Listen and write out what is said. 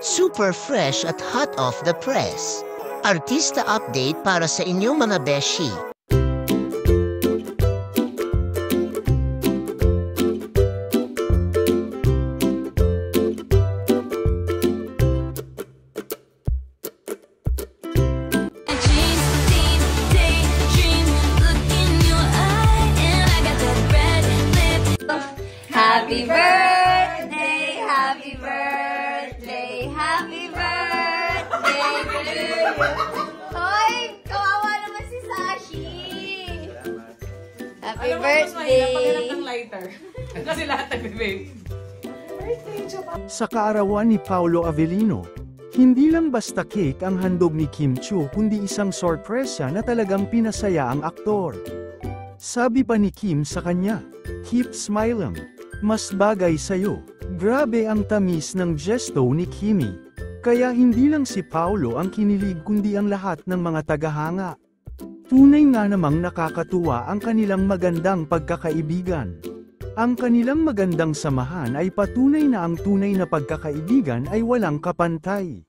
Super fresh at hot off the press. Artista update para sa inyong mga beshi. Happy birthday, happy birthday, happy birthday to you. Hoy, kawawa naman si Sashi. Happy birthday. Paghanap ng lighter. Kasi lahat nagbe-vape. Sa kaarawan ni Paolo Avellino, hindi lang basta cake ang handog ni Kim Chiu kundi isang sorpresa na talagang pinasaya ang aktor. Sabi pa ni Kim sa kanya, "Keep smiling. Mas bagay sa'yo." Grabe ang tamis ng gesto ni Kimi. Kaya hindi lang si Paolo ang kinilig kundi ang lahat ng mga tagahanga. Tunay nga namang nakakatuwa ang kanilang magandang pagkakaibigan. Ang kanilang magandang samahan ay patunay na ang tunay na pagkakaibigan ay walang kapantay.